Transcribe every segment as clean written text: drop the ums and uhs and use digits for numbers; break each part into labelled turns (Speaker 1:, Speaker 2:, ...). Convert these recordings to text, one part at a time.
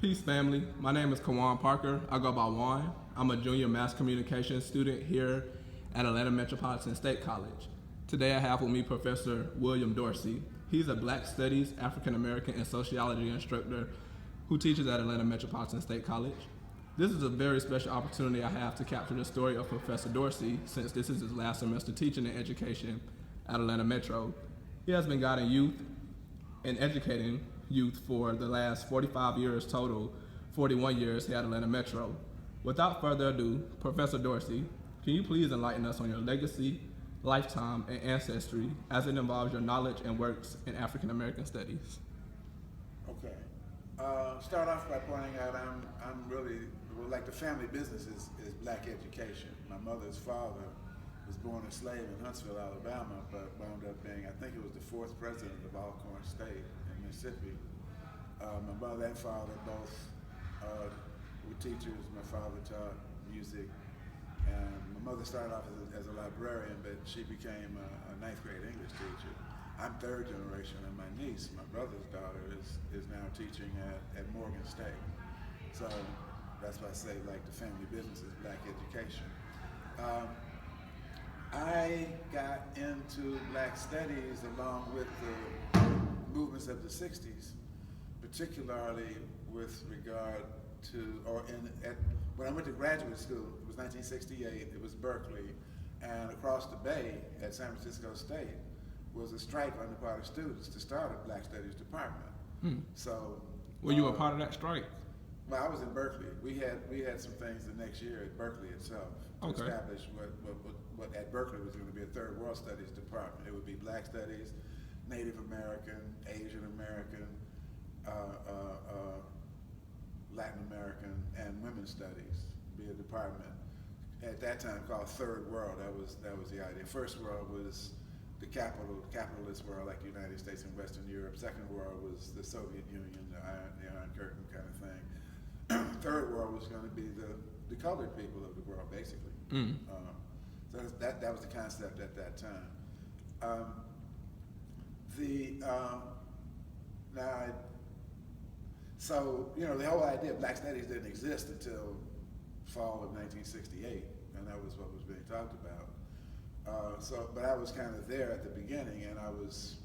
Speaker 1: Peace, family. My name is Kawan Parker. I go by Juan. I'm a junior mass communication student here at Atlanta Metropolitan State College. Today I have with me Professor William Dorsey. He's a Black Studies, African American, and Sociology instructor who teaches at Atlanta Metropolitan State College. This is a very special opportunity I have to capture the story of Professor Dorsey since this is his last semester teaching in education at Atlanta Metro. He has been guiding youth and educating youth for the last 45 years total, 41 years here at Atlanta Metro. Without further ado, Professor Dorsey, can you please enlighten us on your legacy, lifetime, and ancestry as it involves your knowledge and works in African American studies?
Speaker 2: Okay. Start off by pointing out I'm really, well, like the family business is black education. My mother's father was born a slave in Huntsville, Alabama, but wound up being, I think it was the fourth president of Alcorn State in Mississippi. My mother and father both were teachers. My father taught music, and my mother started off as a librarian, but she became a ninth grade English teacher. I'm third generation, and my niece, my brother's daughter, is now teaching at Morgan State. So that's why I say, like, the family business is black education. I got into black studies along with the movements of the 60s, particularly with regard to, when I went to graduate school, it was 1968, it was Berkeley, and across the bay at San Francisco State was a strike on the part of students to start a black studies department. So.
Speaker 1: Were you a part of that strike?
Speaker 2: Well, I was in Berkeley. We had some things the next year at Berkeley itself to establish what at Berkeley was going to be a third world studies department. It would be black studies, Native American, Asian American, Latin American, and women's studies be a department. At that time called Third World. That was the idea. First world was the capitalist world like the United States and Western Europe. Second world was the Soviet Union, the Iron Curtain kind of thing. Third world was going to be the colored people of the world, basically. So that was the concept at that time. So the whole idea of black studies didn't exist until fall of 1968, and that was what was being talked about. But I was kind of there at the beginning, and I was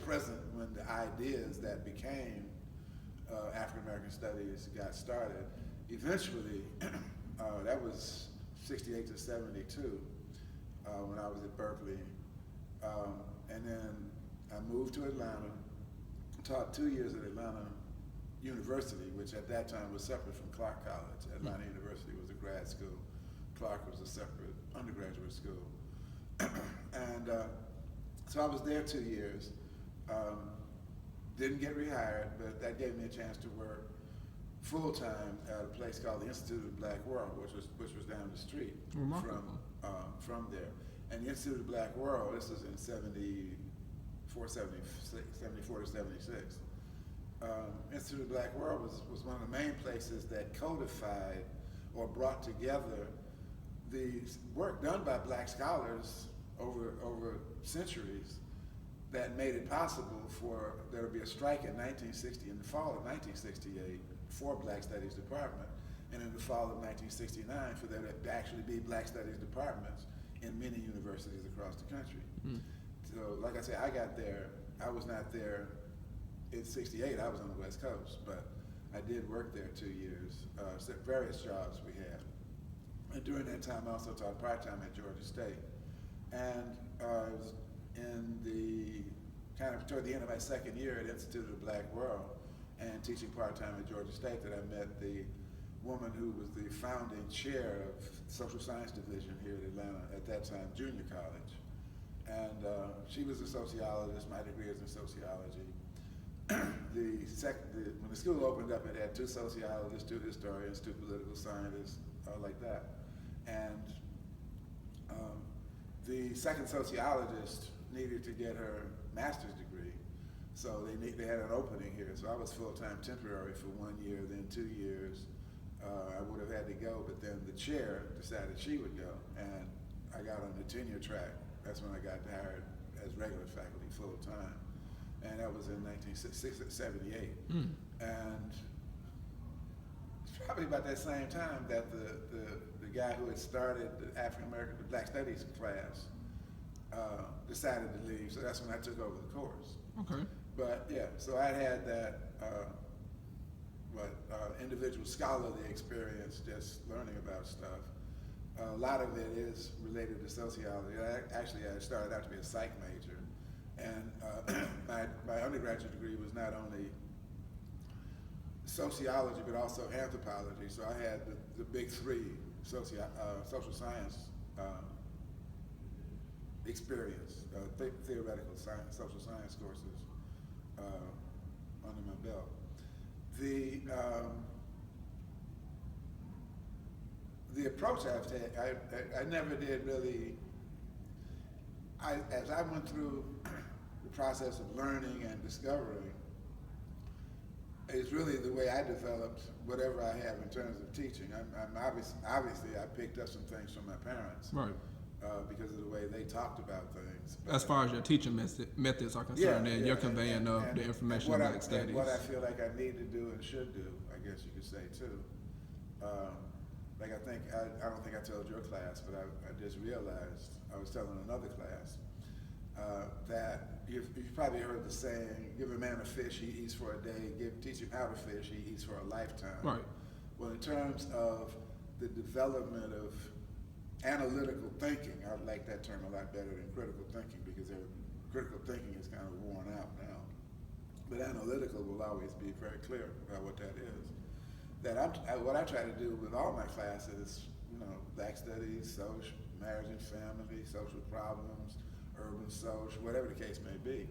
Speaker 2: present when the ideas that became African American studies got started. Eventually, that was 68 to 72 when I was at Berkeley, and then I moved to Atlanta, taught 2 years at Atlanta University, which at that time was separate from Clark College. Atlanta University was a grad school. Clark was a separate undergraduate school. And so I was there 2 years. Didn't get rehired, but that gave me a chance to work full-time at a place called the Institute of Black World, which was down the street from there. And the Institute of Black World, this was in 74 to 76. Institute of Black World was one of the main places that codified or brought together the work done by black scholars over centuries that made it possible for there to be a strike in 1960, in the fall of 1968, for Black Studies Department, and in the fall of 1969 for there to actually be Black Studies departments in many universities across the country. So, like I said, I got there. I was not there in '68. I was on the West Coast, but I did work there 2 years. Various jobs we had, and during that time, I also taught part-time at Georgia State, and it was in the kind of toward the end of my second year at Institute of the Black World and teaching part-time at Georgia State that I met the woman who was the founding chair of Social Science Division here at Atlanta, at that time junior college. And she was a sociologist, my degree is in sociology. When the school opened up, it had 2 sociologists, 2 historians, 2 political scientists, like that. And the second sociologist needed to get her master's degree, so they had an opening here. So I was full-time temporary for 1 year, then 2 years. I would have had to go, but then the chair decided she would go, and I got on the tenure track. That's when I got hired as regular faculty full-time, and that was in 1978. And probably about that same time that the guy who had started the the Black Studies class, decided to leave. So that's when I took over the course.
Speaker 1: Okay.
Speaker 2: But yeah, so I had that individual scholarly experience, just learning about stuff. A lot of it is related to sociology. I started out to be a psych major, and my undergraduate degree was not only sociology but also anthropology. So I had the big three social science experience, theoretical science, social science courses under my belt. The approach I've taken, I never did really. As I went through the process of learning and discovering, it's really the way I developed whatever I have in terms of teaching. Obviously I picked up some things from my parents,
Speaker 1: Right.
Speaker 2: Because of the way they talked about things.
Speaker 1: As far as your teaching methods are concerned, and your conveying of the information in Black Studies.
Speaker 2: And what I feel like I need to do and should do, I guess you could say too. Like I don't think I told your class, but I just realized, I was telling another class, that you've probably heard the saying, give a man a fish, he eats for a day, teach him how to fish, he eats for a lifetime.
Speaker 1: Right.
Speaker 2: Well, in terms of the development of analytical thinking, I like that term a lot better than critical thinking, because critical thinking is kind of worn out now. But analytical will always be very clear about what that is. What I try to do with all my classes, Black Studies, social, marriage and family, social problems, urban social, whatever the case may be,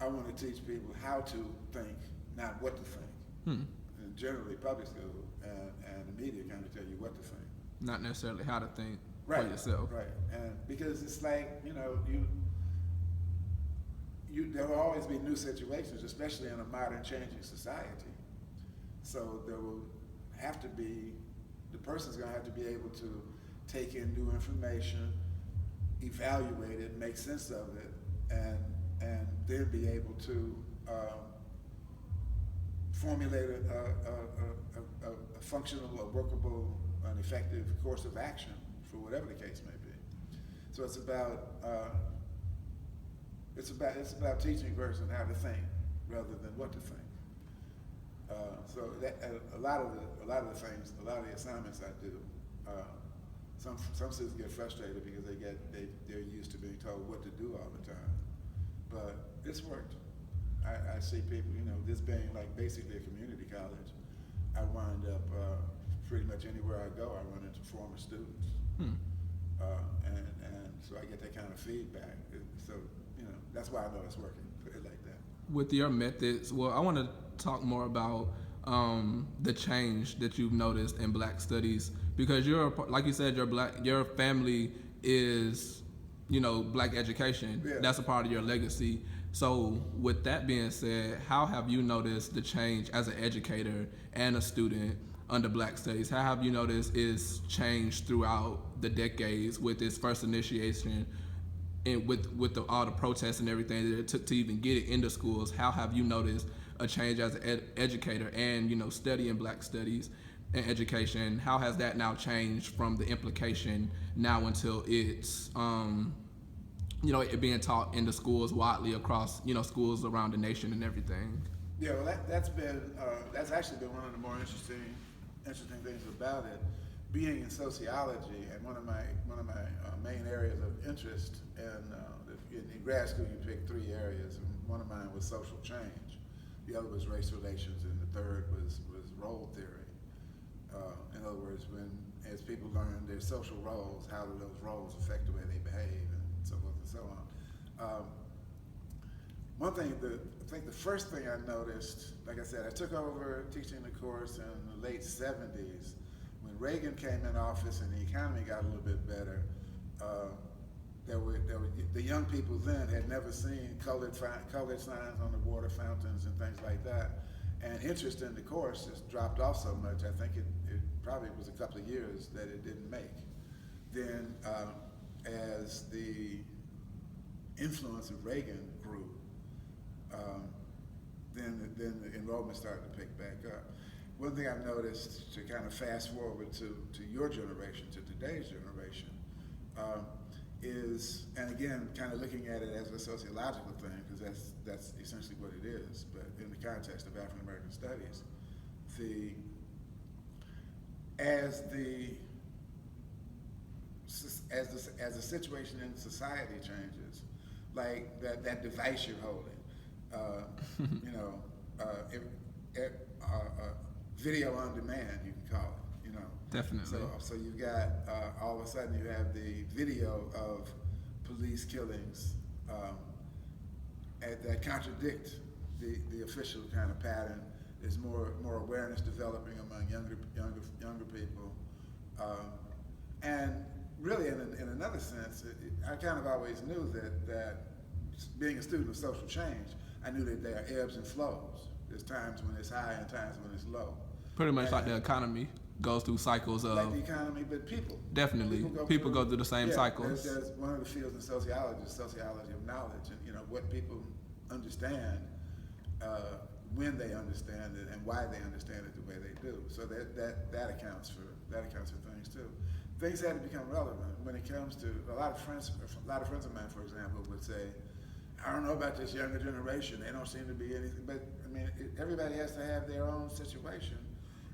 Speaker 2: I want to teach people how to think, not what to think. And generally, public school and the media kind of tell you what to think.
Speaker 1: Not necessarily how to think
Speaker 2: for
Speaker 1: yourself.
Speaker 2: Right, and because it's like, there will always be new situations, especially in a modern changing society. So there will have to be, the person's gonna have to be able to take in new information, evaluate it, make sense of it, and then be able to formulate a functional, a workable, an effective course of action for whatever the case may be. So it's about teaching a person how to think rather than what to think. So that, a lot of the things, a lot of the assignments I do, some students get frustrated because they're used to being told what to do all the time, but it's worked. I see people, this being like basically a community college, I wind up pretty much anywhere I go, I run into former students, and so I get that kind of feedback. So that's why I know it's working. Put it like that.
Speaker 1: With your methods, well, I want to talk more about the change that you've noticed in Black Studies, because like you said, your family is, Black education.
Speaker 2: Yeah.
Speaker 1: That's a part of your legacy. So with that being said, how have you noticed the change as an educator and a student under Black Studies? How have you noticed it's changed throughout the decades with its first initiation and with all the protests and everything that it took to even get it into schools? How have you noticed a change as an educator and, studying Black Studies and education? How has that now changed from the implication now until it's, it being taught in the schools widely across, schools around the nation and everything?
Speaker 2: Yeah, well, that's actually been one of the more interesting things about it. Being in sociology, and one of my main areas of interest, in grad school you pick 3 areas, and one of mine was social change. The other was race relations, and the third was role theory. In other words, as people learn their social roles, how do those roles affect the way they behave, and so forth and so on. One thing, I think the first thing I noticed, like I said, I took over teaching the course in the late 70s. When Reagan came in office and the economy got a little bit better, the young people then had never seen colored signs on the water fountains and things like that. And interest in the course just dropped off so much. I think it probably was a couple of years that it didn't make. Then as the influence of Reagan grew, then the enrollment started to pick back up. one thing I've noticed, to kind of fast forward to your generation, to today's generation, is, and again, kind of looking at it as a sociological thing, because that's essentially what it is, but in the context of African American studies, as the situation in society changes, like that device you're holding, you know, video on demand, you can call it, you know.
Speaker 1: Definitely.
Speaker 2: So you've got, all of a sudden you have the video of police killings that contradict the official kind of pattern. There's more awareness developing among younger people. And really, in another sense, I kind of always knew that being a student of social change, I knew that there are ebbs and flows. There's times when it's high and times when it's low.
Speaker 1: Pretty much like the economy goes through cycles of...
Speaker 2: Like the economy, but people.
Speaker 1: Definitely. People go through the same cycles.
Speaker 2: There's one of the fields in sociology is sociology of knowledge, and, you know, what people understand, when they understand it, and why they understand it the way they do. So that accounts for things too. Things had to become relevant when it comes to a lot of friends of mine, for example, would say, I don't know about this younger generation. They don't seem to be anything. But I mean, everybody has to have their own situation,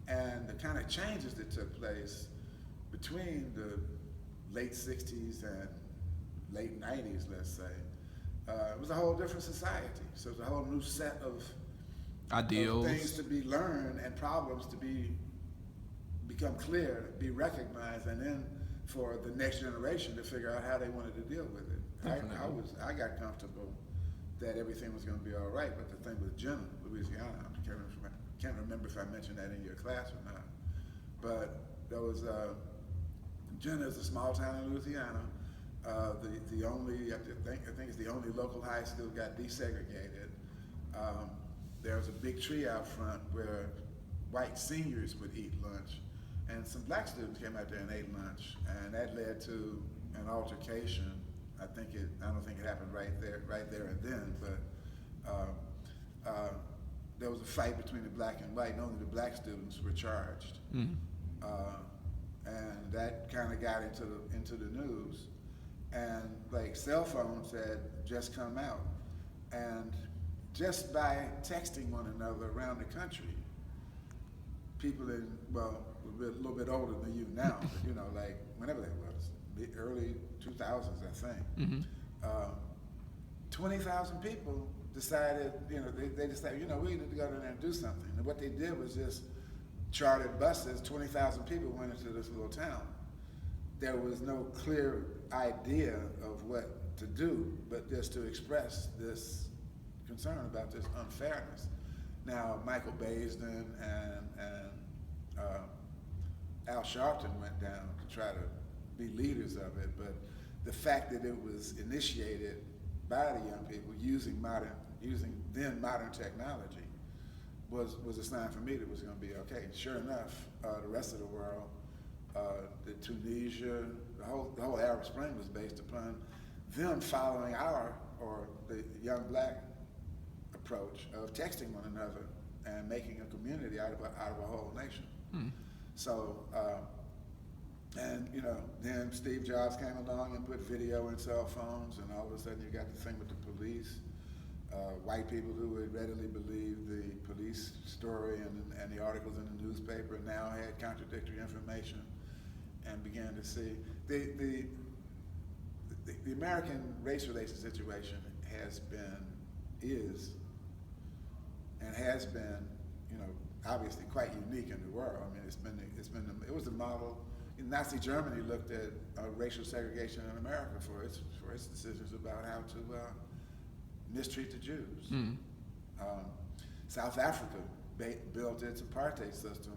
Speaker 2: and the kind of changes that took place between the late '60s and late '90s, let's say, it was a whole different society. So it was a whole new set of
Speaker 1: ideals,
Speaker 2: things to be learned, and problems to become clear, be recognized, and then for the next generation to figure out how they wanted to deal with it. I got comfortable that everything was going to be all right, but the thing with Jenna, Louisiana, I can't remember if I mentioned that in your class or not, but there was Jenna is a small town in Louisiana. The only, I think it's the only local high school got desegregated. There was a big tree out front where white seniors would eat lunch, and some black students came out there and ate lunch, and that led to an altercation. I don't think it happened right there and then, but there was a fight between the black and white, and only the black students were charged. Mm-hmm. And that kind of got into the news, and like cell phones had just come out, and just by texting one another around the country, people in, well, a little bit older than you now, but, you know, like whenever that was, the early 2000s, I think. Mm-hmm. 20,000 people decided, you know, they decided, you know, we need to go down there and do something. And what they did was just chartered buses. 20,000 people went into this little town. There was no clear idea of what to do, but just to express this concern about this unfairness. Now, Michael Baisden and Al Sharpton went down to try to be leaders of it, but the fact that it was initiated by the young people using then modern technology was a sign for me that it was going to be okay. Sure enough, the rest of the world, the Tunisia, the whole Arab Spring was based upon them following the young black approach of texting one another and making a community out of a whole nation. Hmm. So, and you know, then Steve Jobs came along and put video in cell phones, and all of a sudden you got the thing with the police. White people who would readily believe the police story and the articles in the newspaper now had contradictory information, and began to see the American race relation situation is you know, obviously quite unique in the world. I mean, it was the model. Nazi Germany looked at racial segregation in America for its decisions about how to mistreat the Jews. Mm. South Africa built its apartheid system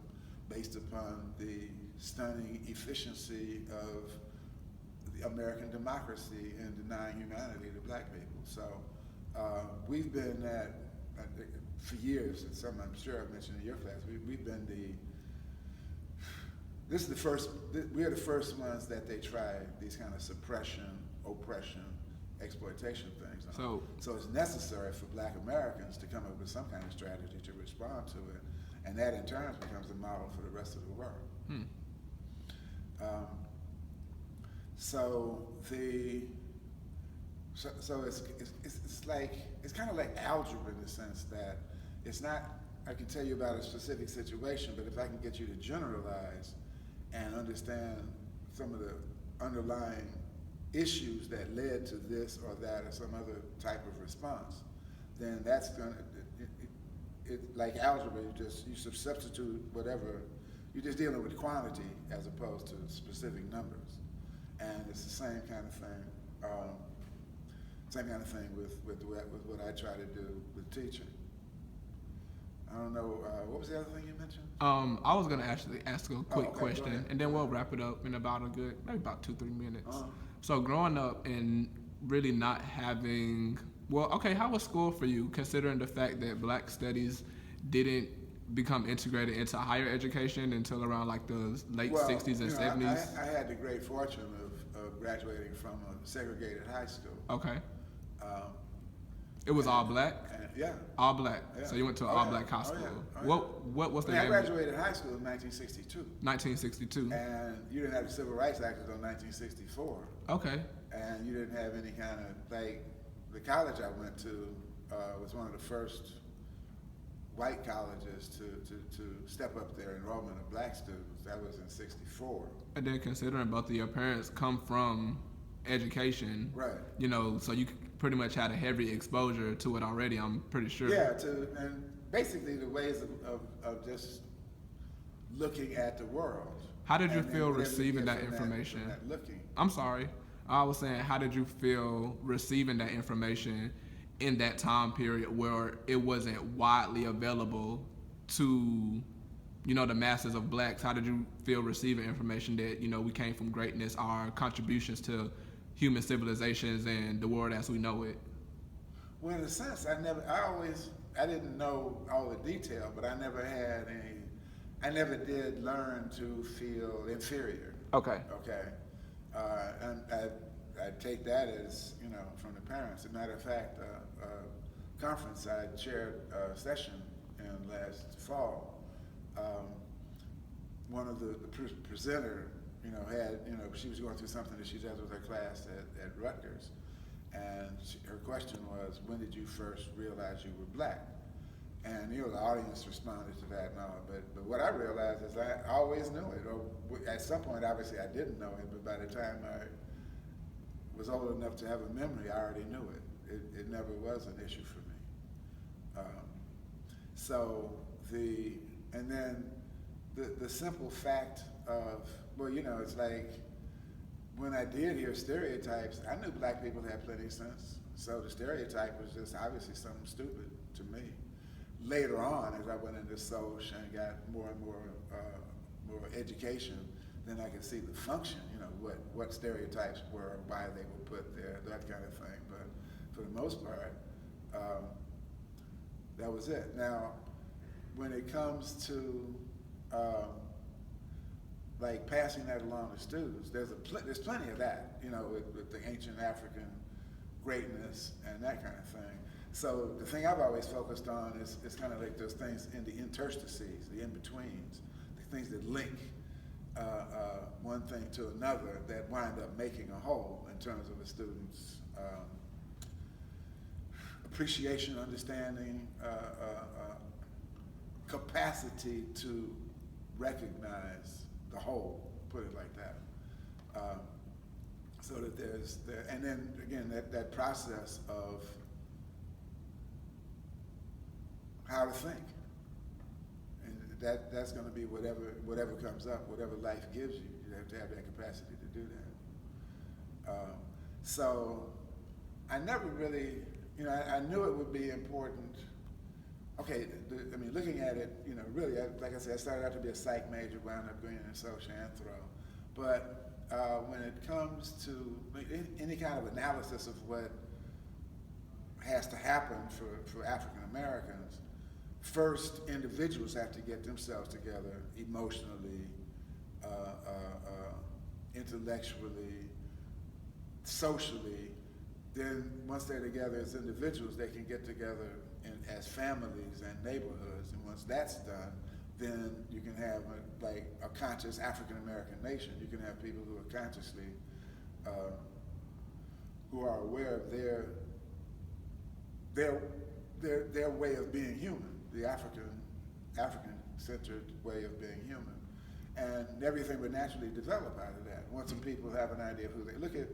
Speaker 2: based upon the stunning efficiency of the American democracy in denying humanity to black people. So we've been for years, and some I'm sure I've mentioned in your class, we've been we are the first ones that they tried these kind of suppression, oppression, exploitation things. So it's necessary for black Americans to come up with some kind of strategy to respond to it. And that in turn becomes a model for the rest of the world. Um, so it's like, it's kind of like algebra in the sense that it's not, I can tell you about a specific situation, but if I can get you to generalize and understand some of the underlying issues that led to this or that or some other type of response, then that's gonna, like algebra, you substitute whatever, you're just dealing with quantity as opposed to specific numbers. And it's the same kind of thing, with what I try to do with teaching. I don't know, what was the other thing you mentioned?
Speaker 1: I was gonna actually ask a quick question, and then we'll wrap it up in about maybe about 2-3 minutes. So growing up and really not having, how was school for you, considering the fact that Black studies didn't become integrated into higher education until around like the late 60s and 70s?
Speaker 2: I had the great fortune of graduating from a segregated high school.
Speaker 1: Okay. It was all Black?
Speaker 2: Yeah.
Speaker 1: All Black.
Speaker 2: Yeah.
Speaker 1: So you went to an all Black high school. What was the name?
Speaker 2: I graduated high school in 1962.
Speaker 1: 1962.
Speaker 2: And you didn't have the Civil Rights Act until 1964.
Speaker 1: Okay.
Speaker 2: And you didn't have any kind of, like, the college I went to was one of the first white colleges to step up their enrollment of Black students. That was in 64.
Speaker 1: And then considering both of your parents come from education,
Speaker 2: right?
Speaker 1: You know, so you pretty much had a heavy exposure to it already, I'm pretty sure.
Speaker 2: Yeah, and basically the ways of just looking at the world.
Speaker 1: How did you feel receiving that information? I'm sorry. I was saying, how did you feel receiving that information in that time period where it wasn't widely available to, you know, the masses of Blacks? How did you feel receiving information that, you know, we came from greatness, our contributions to human civilizations and the world as we know it?
Speaker 2: Well, in a sense, I didn't know all the detail, but I never did learn to feel inferior.
Speaker 1: Okay.
Speaker 2: Okay. And I take that as, you know, from the parents. As a matter of fact, a conference I chaired a session in last fall. One of the presenter, you know, she was going through something that she does with her class at Rutgers, and her question was, when did you first realize you were Black? And, you know, the audience responded to that and all, but what I realized is I always knew it, or at some point, obviously, I didn't know it, but by the time I was old enough to have a memory, I already knew it. It never was an issue for me. And then the simple fact of, well, you know, it's like, when I did hear stereotypes, I knew Black people had plenty of sense, so the stereotype was just obviously something stupid to me. Later on, as I went into social and got more and more education, then I could see the function, you know, what stereotypes were, why they were put there, that kind of thing. But for the most part, that was it. Now, when it comes to like passing that along to students, there's plenty of that, you know, with the ancient African greatness and that kind of thing. So the thing I've always focused on is kind of like those things in the interstices, the in-betweens, the things that link one thing to another that wind up making a whole in terms of a student's appreciation, understanding, capacity to recognize the whole, put it like that. So that and then again, that process of how to think, and that's going to be whatever comes up, whatever life gives you. You have to have that capacity to do that. So I never really, you know, I knew it would be important. Okay, I mean, looking at it, you know, really, like I said, I started out to be a psych major, wound up being in social anthro, but when it comes to any kind of analysis of what has to happen for African Americans, first, individuals have to get themselves together emotionally, intellectually, socially. Then once they're together as individuals, they can get together as families and neighborhoods. And once that's done, then you can have a conscious African American nation. You can have people who are consciously, who are aware of their way of being human, the African-centered way of being human, and everything would naturally develop out of that. Once some people have an idea of who they look at,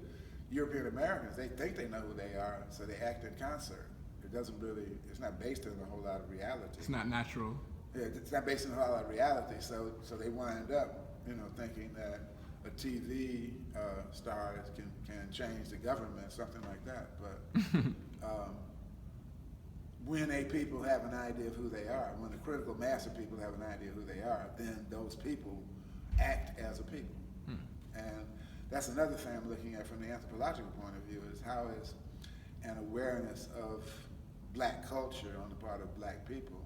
Speaker 2: European Americans, they think they know who they are, so they act in concert. It doesn't really, it's not based on a whole lot of reality.
Speaker 1: It's not natural.
Speaker 2: Yeah, it's not based on a whole lot of reality, so they wind up, thinking that a TV star can change the government, something like that. But when a people have an idea of who they are, when a critical mass of people have an idea of who they are, then those people act as a people. And that's another thing I'm looking at from the anthropological point of view, is how is an awareness of black culture on the part of black people.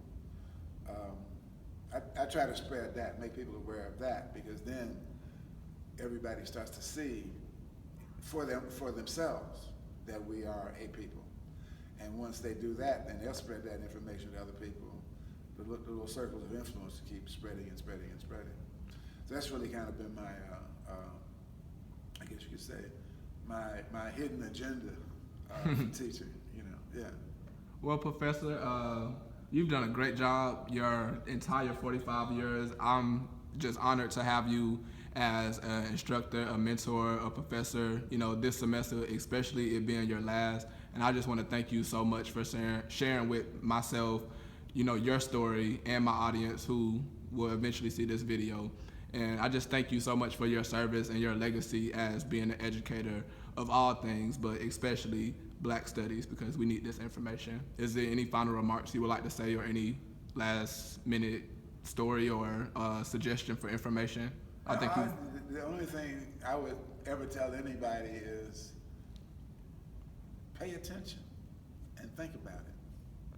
Speaker 2: I try to spread that, make people aware of that, because then everybody starts to see for themselves that we are a people. And once they do that, then they'll spread that information to other people. The little circles of influence keep spreading and spreading and spreading. So that's really kind of been my, I guess you could say, my hidden agenda for teaching, yeah.
Speaker 1: Well, Professor, you've done a great job your entire 45 years. I'm just honored to have you as an instructor, a mentor, a professor, this semester, especially it being your last. And I just want to thank you so much for sharing with myself, your story and my audience who will eventually see this video. And I just thank you so much for your service and your legacy as being an educator of all things, but especially Black studies, because we need this information. Is there any final remarks you would like to say, or any last minute story or suggestion for information?
Speaker 2: The only thing I would ever tell anybody is pay attention and think about it.